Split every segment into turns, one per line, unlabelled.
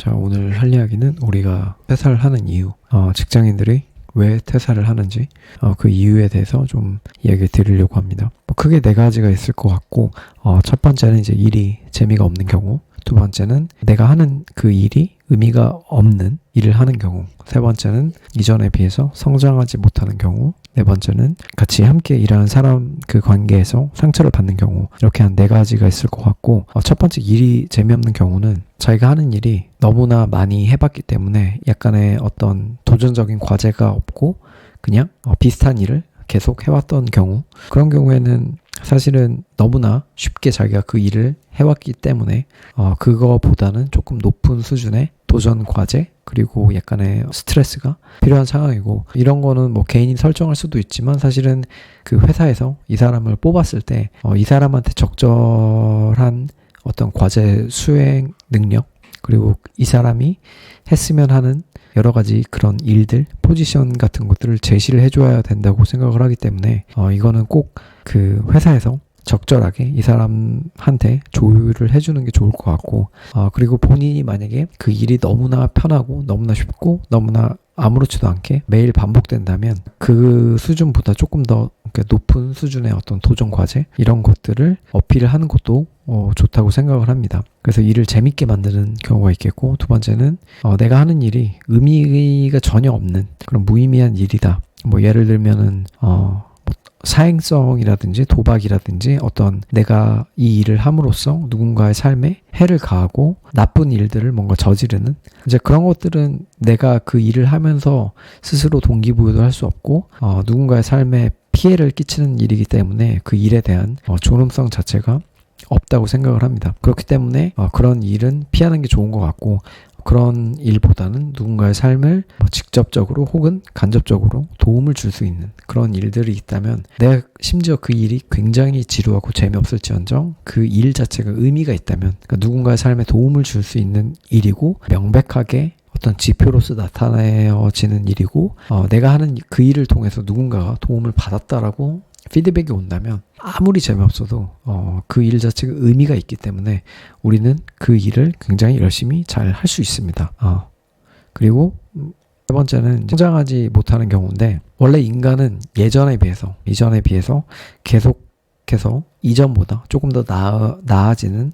자, 오늘 할 이야기는 우리가 퇴사를 하는 이유, 직장인들이 왜 퇴사를 하는지, 그 이유에 대해서 좀 이야기 드리려고 합니다. 크게 네 가지가 있을 것 같고, 첫 번째는 이제 일이 재미가 없는 경우, 두 번째는 내가 하는 그 일이 의미가 없는 일을 하는 경우, 세 번째는 이전에 비해서 성장하지 못하는 경우, 네 번째는 같이 함께 일하는 사람 그 관계에서 상처를 받는 경우, 이렇게 한 네 가지가 있을 것 같고, 첫 번째 일이 재미없는 경우는 자기가 하는 일이 너무나 많이 해봤기 때문에 약간의 어떤 도전적인 과제가 없고 그냥 비슷한 일을 계속 해왔던 경우, 그런 경우에는 사실은 너무나 쉽게 자기가 그 일을 해왔기 때문에 그거보다는 조금 높은 수준의 도전 과제 그리고 약간의 스트레스가 필요한 상황이고, 이런 거는 뭐 개인이 설정할 수도 있지만 사실은 그 회사에서 이 사람을 뽑았을 때 이 사람한테 적절한 어떤 과제 수행 능력, 그리고 이 사람이 했으면 하는 여러 가지 그런 일들, 포지션 같은 것들을 제시를 해줘야 된다고 생각을 하기 때문에 이거는 꼭 그 회사에서 적절하게 이 사람한테 조율을 해주는 게 좋을 것 같고, 그리고 본인이 만약에 그 일이 너무나 편하고 너무나 쉽고 너무나 아무렇지도 않게 매일 반복된다면 그 수준보다 조금 더 높은 수준의 어떤 도전 과제, 이런 것들을 어필을 하는 것도 좋다고 생각을 합니다. 그래서 일을 재밌게 만드는 경우가 있겠고, 두 번째는 내가 하는 일이 의미가 전혀 없는 그런 무의미한 일이다. 뭐 예를 들면은 사행성이라든지 도박이라든지 어떤 내가 이 일을 함으로써 누군가의 삶에 해를 가하고 나쁜 일들을 뭔가 저지르는, 이제 그런 것들은 내가 그 일을 하면서 스스로 동기부여도 할 수 없고 누군가의 삶에 피해를 끼치는 일이기 때문에 그 일에 대한 존엄성 자체가 없다고 생각을 합니다. 그렇기 때문에 그런 일은 피하는 게 좋은 것 같고, 그런 일보다는 누군가의 삶을 직접적으로 혹은 간접적으로 도움을 줄 수 있는 그런 일들이 있다면, 내가 심지어 그 일이 굉장히 지루하고 재미없을지언정 그 일 자체가 의미가 있다면, 그러니까 누군가의 삶에 도움을 줄 수 있는 일이고 명백하게 어떤 지표로서 나타내어지는 일이고, 내가 하는 그 일을 통해서 누군가가 도움을 받았다라고 피드백이 온다면 아무리 재미없어도 그 일 자체가 의미가 있기 때문에 우리는 그 일을 굉장히 열심히 잘 할 수 있습니다. 그리고 세 번째는 성장하지 못하는 경우인데, 원래 인간은 이전에 비해서 계속해서 이전보다 조금 더 나아지는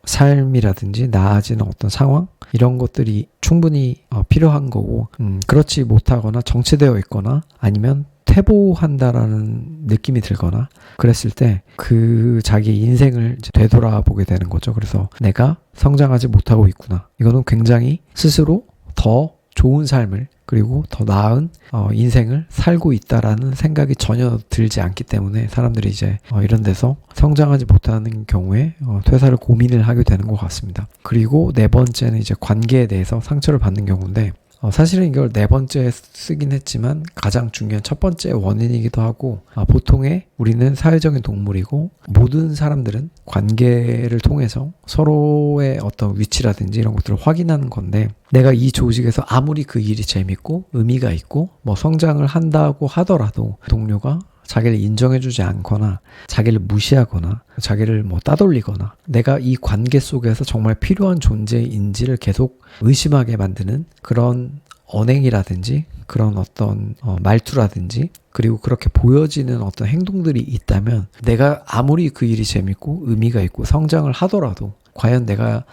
삶이라든지 나아지는 어떤 상황, 이런 것들이 충분히 필요한 거고, 그렇지 못하거나 정체되어 있거나 아니면 퇴보한다라는 느낌이 들거나 그랬을 때 그 자기 인생을 되돌아보게 되는 거죠. 그래서 내가 성장하지 못하고 있구나, 이거는 굉장히 스스로 더 좋은 삶을 그리고 더 나은 인생을 살고 있다라는 생각이 전혀 들지 않기 때문에 사람들이 이제 이런 데서 성장하지 못하는 경우에 퇴사를 고민을 하게 되는 것 같습니다. 그리고 네 번째는 이제 관계에 대해서 상처를 받는 경우인데, 사실은 이걸 네 번째 쓰긴 했지만 가장 중요한 첫 번째 원인이기도 하고, 보통의 우리는 사회적인 동물이고 모든 사람들은 관계를 통해서 서로의 어떤 위치라든지 이런 것들을 확인하는 건데, 내가 이 조직에서 아무리 그 일이 재밌고 의미가 있고 뭐 성장을 한다고 하더라도 동료가 자기를 인정해주지 않거나 자기를 무시하거나 자기를 뭐 따돌리거나 내가 이 관계 속에서 정말 필요한 존재인지를 계속 의심하게 만드는 그런 언행이라든지 그런 어떤 말투라든지, 그리고 그렇게 보여지는 어떤 행동들이 있다면, 내가 아무리 그 일이 재밌고 의미가 있고 성장을 하더라도 과연 내가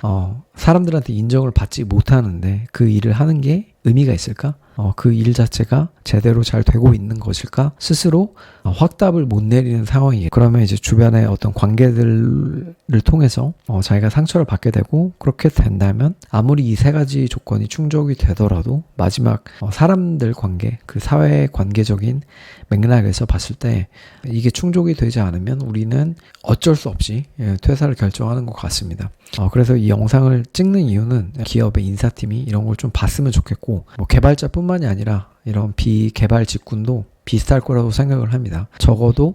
사람들한테 인정을 받지 못하는데 그 일을 하는 게 의미가 있을까? 그 일 자체가 제대로 잘 되고 있는 것일까? 스스로 확답을 못 내리는 상황이에요. 그러면 이제 주변의 어떤 관계들을 통해서 자기가 상처를 받게 되고, 그렇게 된다면 아무리 이 세 가지 조건이 충족이 되더라도 마지막 사람들 관계, 그 사회 관계적인 맥락에서 봤을 때 이게 충족이 되지 않으면 우리는 어쩔 수 없이 퇴사를 결정하는 것 같습니다. 그래서 이 영상을 찍는 이유는 기업의 인사팀이 이런 걸 좀 봤으면 좋겠고, 뭐 개발자뿐만이 아니라 이런 비개발 직군도 비슷할 거라고 생각을 합니다. 적어도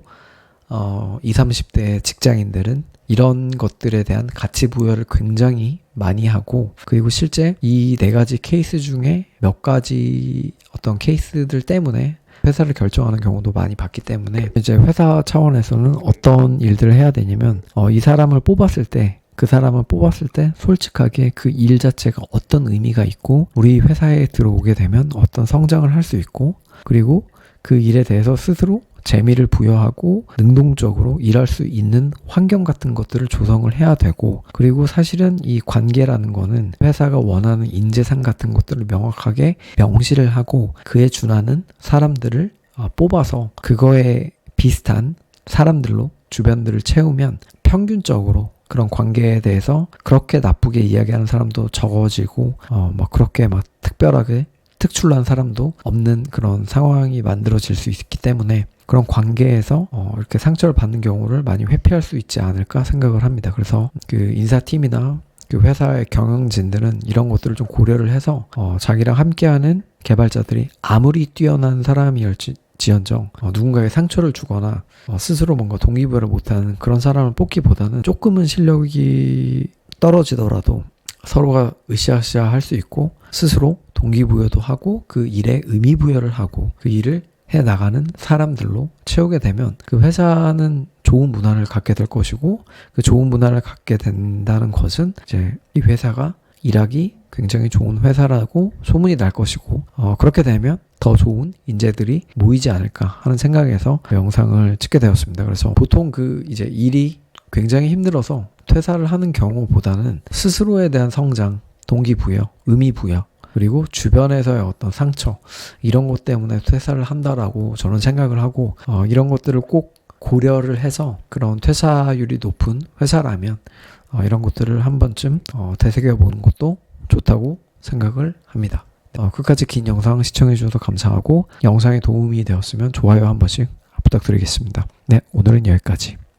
20, 30대 직장인들은 이런 것들에 대한 가치 부여를 굉장히 많이 하고, 그리고 실제 이 네 가지 케이스 중에 몇 가지 어떤 케이스들 때문에 회사를 결정하는 경우도 많이 봤기 때문에, 이제 회사 차원에서는 어떤 일들을 해야 되냐면 이 사람을 뽑았을 때 그 사람을 뽑았을 때 솔직하게 그 일 자체가 어떤 의미가 있고 우리 회사에 들어오게 되면 어떤 성장을 할 수 있고 그리고 그 일에 대해서 스스로 재미를 부여하고 능동적으로 일할 수 있는 환경 같은 것들을 조성을 해야 되고 그리고 사실은 이 관계라는 거는 회사가 원하는 인재상 같은 것들을 명확하게 명시를 하고 그에 준하는 사람들을 뽑아서 그거에 비슷한 사람들로 주변들을 채우면 평균적으로 그런 관계에 대해서 그렇게 나쁘게 이야기하는 사람도 적어지고 막 그렇게 막 특별하게 특출난 사람도 없는 그런 상황이 만들어질 수 있기 때문에 그런 관계에서 이렇게 상처를 받는 경우를 많이 회피할 수 있지 않을까 생각을 합니다. 그래서 그 인사팀이나 그 회사의 경영진들은 이런 것들을 좀 고려를 해서 자기랑 함께하는 개발자들이 아무리 뛰어난 사람이었지언정 누군가에게 상처를 주거나 스스로 뭔가 동기부여를 못하는 그런 사람을 뽑기보다는 조금은 실력이 떨어지더라도 서로가 으쌰으쌰 할 수 있고 스스로 동기부여도 하고 그 일에 의미부여를 하고 그 일을 해나가는 사람들로 채우게 되면 그 회사는 좋은 문화를 갖게 될 것이고 그 좋은 문화를 갖게 된다는 것은 이제 이 회사가 일하기 굉장히 좋은 회사라고 소문이 날 것이고 그렇게 되면 더 좋은 인재들이 모이지 않을까 하는 생각에서 영상을 찍게 되었습니다. 그래서 보통 그 이제 일이 굉장히 힘들어서 퇴사를 하는 경우보다는 스스로에 대한 성장, 동기부여, 의미부여 그리고 주변에서의 어떤 상처 이런 것 때문에 퇴사를 한다라고 저는 생각을 하고 이런 것들을 꼭 고려를 해서 그런 퇴사율이 높은 회사라면 이런 것들을 한 번쯤 되새겨보는 것도 좋다고 생각을 합니다. 끝까지 긴 영상 시청해 주셔서 감사하고 영상이 도움이 되었으면 좋아요 한 번씩 부탁드리겠습니다. 네, 오늘은 여기까지.